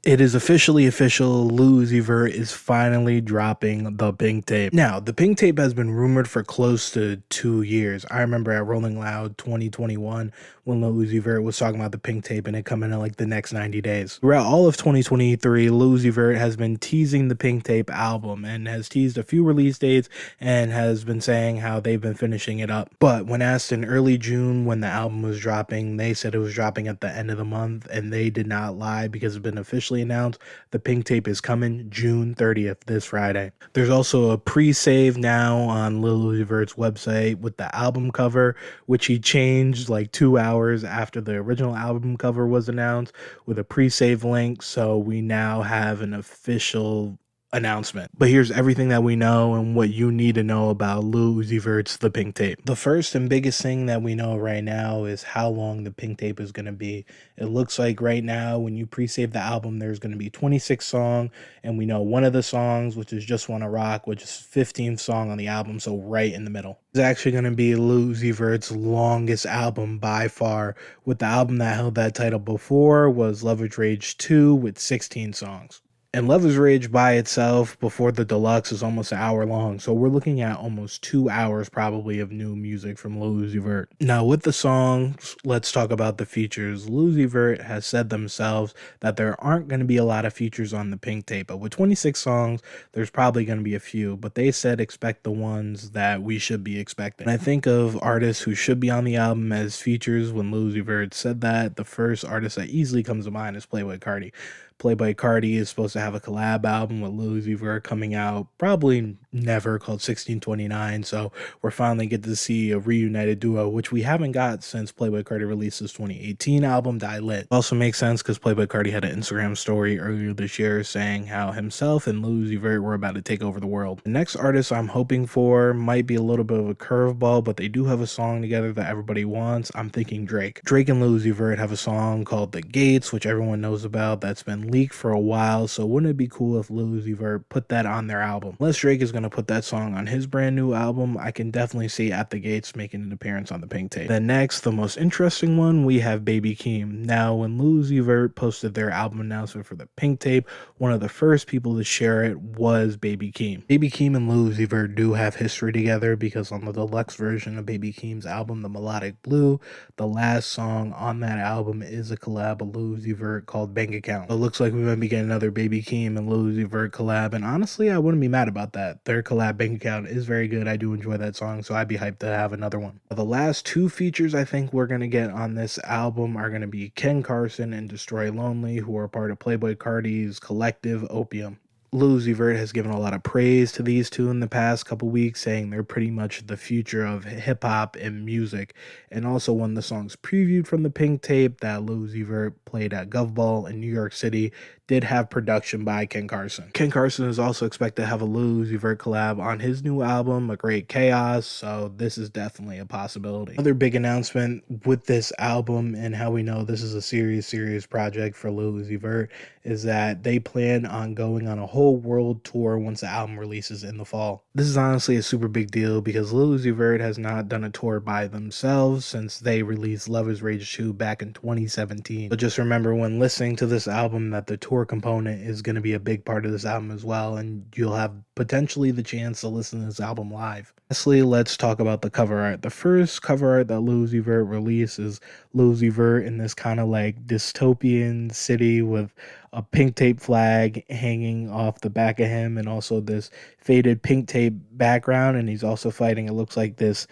It is officially official. Lil Uzi Vert is finally dropping the Pink Tape. Now, the Pink Tape has been rumored for close to 2 years. I remember at Rolling Loud 2021 when Lil Uzi Vert was talking about the Pink Tape and it coming in like the next 90 days. Throughout all of 2023, Lil Uzi Vert has been teasing the Pink Tape album and has teased a few release dates and has been saying how they've been finishing it up. But when asked in early June when the album was dropping, they said it was dropping at the end of the month, and they did not lie because it's been officially announced. The Pink Tape is coming June 30th, this Friday. There's also a pre-save now on Lil Uzi Vert's website with the album cover, which he changed like 2 hours after the original album cover was announced, with a pre-save link. So we now have an official announcement. But here's everything that we know and what you need to know about Lil Uzi Vert's The Pink Tape. The first and biggest thing that we know right now is how long the Pink Tape is going to be. It looks like right now when you pre-save the album, there's going to be 26 songs, and we know one of the songs, which is Just Wanna Rock, which is 15th song on the album, so right in the middle. It's actually going to be Lil Uzi Vert's longest album by far, with the album that held that title before was Love is Rage 2 with 16 songs. And Love is Rage by itself before the deluxe is almost an hour long. So we're looking at almost 2 hours probably of new music from Lil Uzi Vert. Now with the songs, let's talk about the features. Lil Uzi Vert has said themselves that there aren't going to be a lot of features on the Pink Tape, but with 26 songs, there's probably going to be a few, but they said expect the ones that we should be expecting. And I think of artists who should be on the album as features. When Lil Uzi Vert said that, the first artist that easily comes to mind is Playboi Carti. Playboi Carti is supposed to have a collab album with Lil Uzi Vert coming out probably never, called 1629. So we're finally get to see a reunited duo, which we haven't got since Playboi Carti released his 2018 album Die Lit. Also makes sense because Playboi Carti had an Instagram story earlier this year saying how himself and Lil Uzi Vert were about to take over the world. The next artist I'm hoping for might be a little bit of a curveball, but they do have a song together that everybody wants. I'm thinking Drake. Drake and Lil Uzi Vert have a song called The Gates, which everyone knows about, that's been leaked for a while. So wouldn't it be cool if Lil Uzi Vert put that on their album? Unless Drake is going to put that song on his brand new album, I can definitely see At the Gates making an appearance on the Pink Tape. Then next, the most interesting one, we have Baby Keem. Now, when Lil Uzi Vert posted their album announcement for the Pink Tape, one of the first people to share it was Baby Keem. Baby Keem and Lil Uzi Vert do have history together because on the deluxe version of Baby Keem's album, The Melodic Blue, the last song on that album is a collab with Lil Uzi Vert called Bank Account. So it looks like we might be getting another Baby Keem and Lil Uzi Vert collab, and honestly, I wouldn't be mad about that. Their collab Bank Account is very good. I do enjoy that song, so I'd be hyped to have another one. The last two features I think we're going to get on this album are going to be Ken Carson and Destroy Lonely, who are part of Playboi Carti's collective Opium. Lil Uzi Vert has given a lot of praise to these two in the past couple weeks, saying they're pretty much the future of hip-hop and music. And also one of the songs previewed from the Pink Tape that Lil Uzi Vert played at Govball in New York City did have production by Ken Carson. Ken Carson is also expected to have a Lil Uzi Vert collab on his new album, A Great Chaos, so this is definitely a possibility. Another big announcement with this album, and how we know this is a serious project for Lil Uzi Vert, is that they plan on going on a whole world tour once the album releases in the fall. This is honestly a super big deal because Lil Uzi Vert has not done a tour by themselves since they released Love is Rage 2 back in 2017. But just remember when listening to this album that the tour component is going to be a big part of this album as well, and you'll have potentially the chance to listen to this album live. Lastly, let's talk about the cover art. The first cover art that Lil Uzi Vert released is Lil Uzi Vert in this kind of like dystopian city with a Pink Tape flag hanging off the back of him, and also this faded Pink Tape background, and he's also fighting, it looks like, this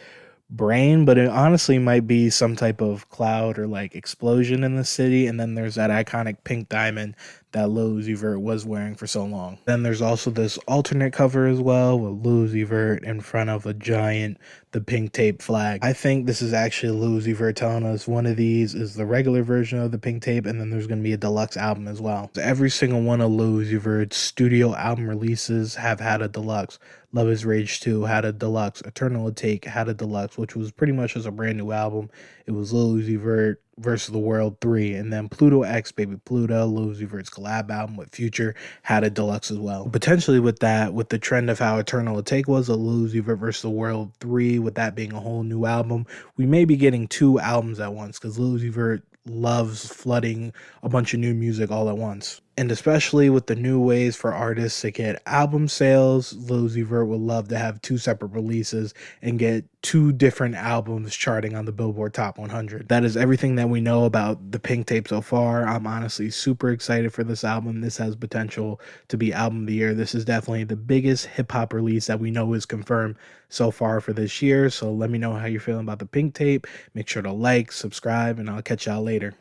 brain, but it honestly might be some type of cloud or like explosion in the city. And then there's that iconic pink diamond that Lil Uzi Vert was wearing for so long. Then there's also this alternate cover as well with Lil Uzi Vert in front of a giant The Pink Tape flag. I think this is actually Lil Uzi Vert telling us one of these is the regular version of the Pink Tape, and then there's going to be a deluxe album as well. So every single one of Lil Uzi Vert's studio album releases have had a deluxe. Love is Rage 2 had a deluxe. Eternal Take had a deluxe, which was pretty much just a brand new album. It was Lil Uzi Vert versus the World 3, and then Pluto X Baby Pluto, Lil Uzi Vert's collab album with Future, had a deluxe as well. Potentially with that, with the trend of how Eternal Take was a Lil Uzi Vert versus the World 3, with that being a whole new album, we may be getting two albums at once because Lil Uzi Vert loves flooding a bunch of new music all at once. And especially with the new ways for artists to get album sales, Lil Uzi Vert would love to have two separate releases and get two different albums charting on the Billboard Top 100. That is everything that we know about the Pink Tape so far. I'm honestly super excited for this album. This has potential to be album of the year. This is definitely the biggest hip hop release that we know is confirmed so far for this year. So let me know how you're feeling about the Pink Tape. Make sure to like, subscribe, and I'll catch y'all later.